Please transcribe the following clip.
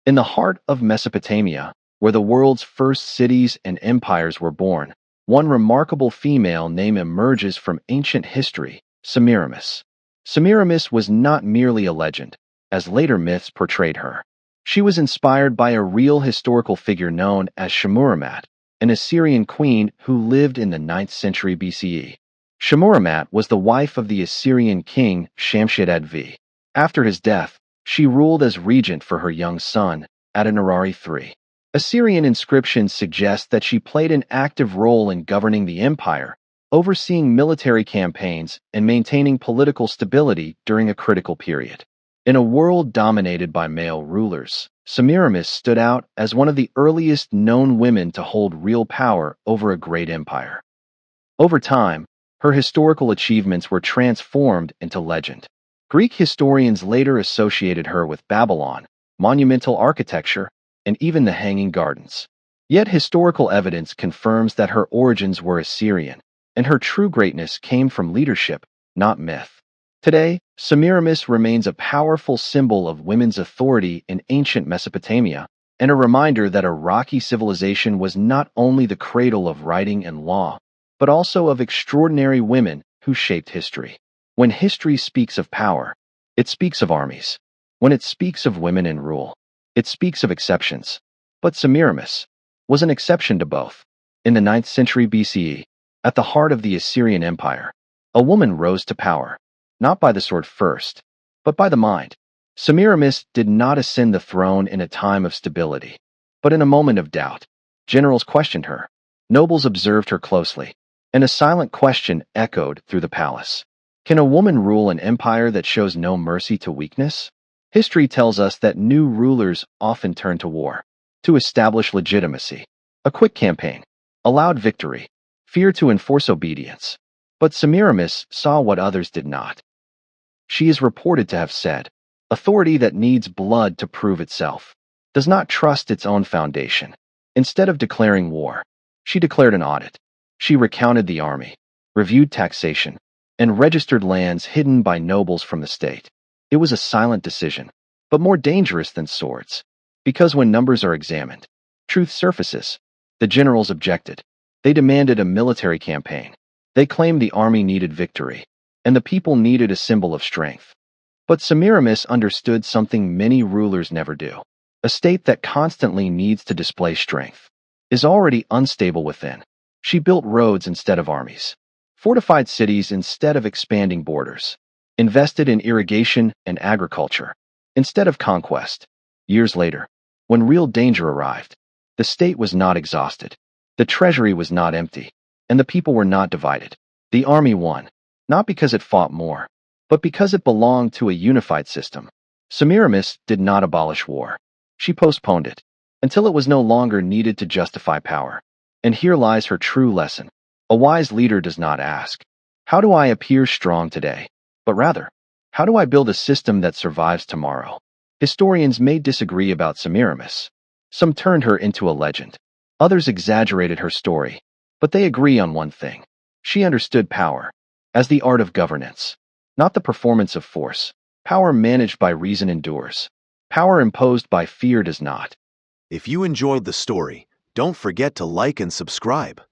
In the heart of Mesopotamia, where the world's first cities and empires were born, one remarkable female name emerges from ancient history, Semiramis. Semiramis was not merely a legend, as later myths portrayed her. She was inspired by a real historical figure known as Shemuramat, an Assyrian queen who lived in the 9th century BCE. Shemuramat was the wife of the Assyrian king Shamshid-ad-V. After his death, she ruled as regent for her young son, Adad-nirari III. Assyrian inscriptions suggest that she played an active role in governing the empire, overseeing military campaigns and maintaining political stability during a critical period. In a world dominated by male rulers, Semiramis stood out as one of the earliest known women to hold real power over a great empire. Over time, her historical achievements were transformed into legend. Greek historians later associated her with Babylon, monumental architecture, and even the Hanging Gardens. Yet historical evidence confirms that her origins were Assyrian, and her true greatness came from leadership, not myth. Today, Semiramis remains a powerful symbol of women's authority in ancient Mesopotamia, and a reminder that a rocky civilization was not only the cradle of writing and law, but also of extraordinary women who shaped history. When history speaks of power, it speaks of armies. When it speaks of women in rule, it speaks of exceptions. But Semiramis was an exception to both. In the 9th century BCE, at the heart of the Assyrian Empire, a woman rose to power, not by the sword first, but by the mind. Semiramis did not ascend the throne in a time of stability, but in a moment of doubt. Generals questioned her, nobles observed her closely, and a silent question echoed through the palace. Can a woman rule an empire that shows no mercy to weakness? History tells us that new rulers often turn to war, to establish legitimacy. A quick campaign, a loud victory, fear to enforce obedience. But Semiramis saw what others did not. She is reported to have said, "Authority that needs blood to prove itself does not trust its own foundation." Instead of declaring war, she declared an audit. She recounted the army, reviewed taxation, and registered lands hidden by nobles from the state. It was a silent decision, but more dangerous than swords. Because when numbers are examined, truth surfaces. The generals objected. They demanded a military campaign. They claimed the army needed victory, and the people needed a symbol of strength. But Semiramis understood something many rulers never do. A state that constantly needs to display strength is already unstable within. She built roads instead of armies, fortified cities instead of expanding borders, invested in irrigation and agriculture instead of conquest. Years later, when real danger arrived, the state was not exhausted, the treasury was not empty, and the people were not divided. The army won, not because it fought more, but because it belonged to a unified system. Semiramis did not abolish war. She postponed it until it was no longer needed to justify power. And here lies her true lesson. A wise leader does not ask, "How do I appear strong today?" but rather, "How do I build a system that survives tomorrow?" Historians may disagree about Semiramis. Some turned her into a legend. Others exaggerated her story. But they agree on one thing. She understood power as the art of governance, not the performance of force. Power managed by reason endures. Power imposed by fear does not. If you enjoyed the story, don't forget to like and subscribe.